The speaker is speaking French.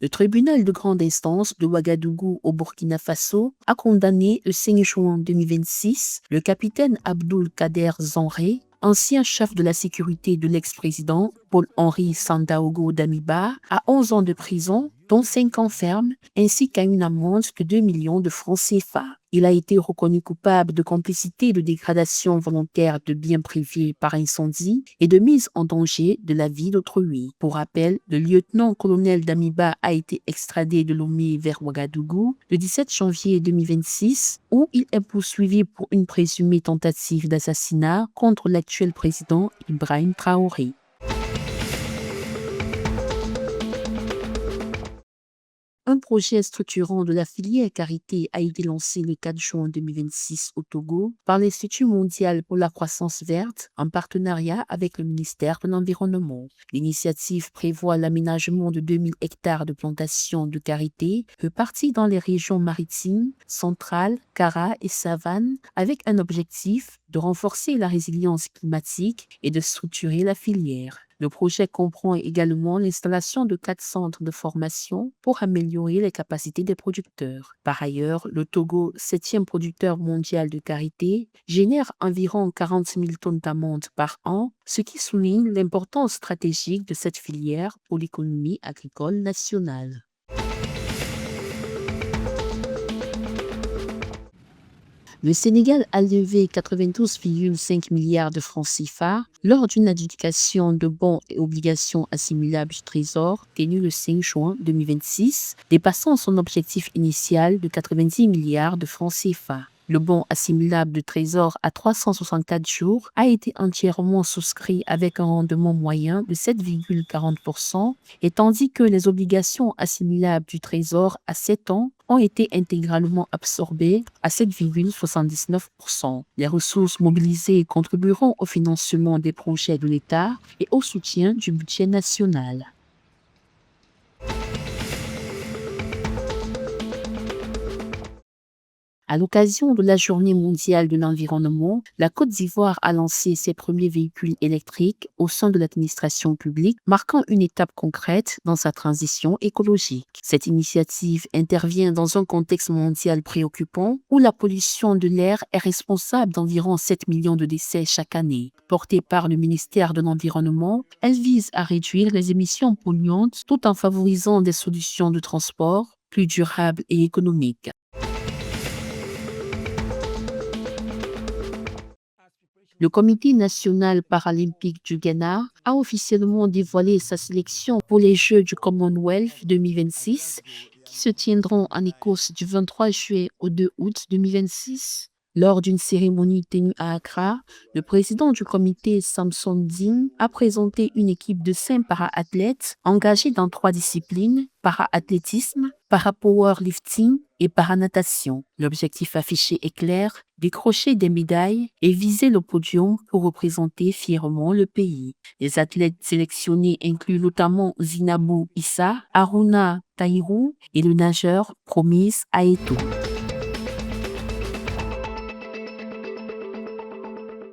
Le tribunal de grande instance de Ouagadougou au Burkina Faso a condamné le 5 juin 2026 le capitaine Abdoul Kader Zanré, ancien chef de la sécurité de l'ex-président Paul-Henri Sandaogo Damiba, à 11 ans de prison, dont 5 ans ferme, ainsi qu'à une amende de 2 millions de francs CFA. Il a été reconnu coupable de complicité de dégradation volontaire de biens privés par incendie et de mise en danger de la vie d'autrui. Pour rappel, le lieutenant-colonel Damiba a été extradé de Lomé vers Ouagadougou le 17 janvier 2026, où il est poursuivi pour une présumée tentative d'assassinat contre l'actuel président Ibrahim Traoré. Un projet structurant de la filière Carité a été lancé le 4 juin 2026 au Togo par l'Institut mondial pour la croissance verte en partenariat avec le ministère de l'Environnement. L'initiative prévoit l'aménagement de 2000 hectares de plantations de Carité réparties dans les régions maritimes, centrales, Kara et Savane, avec un objectif de renforcer la résilience climatique et de structurer la filière. Le projet comprend également l'installation de 4 centres de formation pour améliorer les capacités des producteurs. Par ailleurs, le Togo, 7e producteur mondial de karité, génère environ 40 000 tonnes d'amandes par an, ce qui souligne l'importance stratégique de cette filière pour l'économie agricole nationale. Le Sénégal a levé 92,5 milliards de francs CFA lors d'une adjudication de bons et obligations assimilables du Trésor tenue le 5 juin 2026, dépassant son objectif initial de 90 milliards de francs CFA. Le bon assimilable du Trésor à 364 jours a été entièrement souscrit avec un rendement moyen de 7,40%, et tandis que les obligations assimilables du Trésor à 7 ans ont été intégralement absorbées à 7,79%. Les ressources mobilisées contribueront au financement des projets de l'État et au soutien du budget national. À l'occasion de la Journée mondiale de l'environnement, la Côte d'Ivoire a lancé ses premiers véhicules électriques au sein de l'administration publique, marquant une étape concrète dans sa transition écologique. Cette initiative intervient dans un contexte mondial préoccupant où la pollution de l'air est responsable d'environ 7 millions de décès chaque année. Portée par le ministère de l'Environnement, elle vise à réduire les émissions polluantes tout en favorisant des solutions de transport plus durables et économiques. Le Comité national paralympique du Ghana a officiellement dévoilé sa sélection pour les Jeux du Commonwealth 2026 qui se tiendront en Écosse du 23 juillet au 2 août 2026. Lors d'une cérémonie tenue à Accra, le président du comité, Samson Ding, a présenté une équipe de 5 para-athlètes engagés dans 3 disciplines, para-athlétisme, para-powerlifting et para-natation. L'objectif affiché est clair, décrocher des médailles et viser le podium pour représenter fièrement le pays. Les athlètes sélectionnés incluent notamment Zinabou Issa, Haruna Tahirou et le nageur Promise Aeto.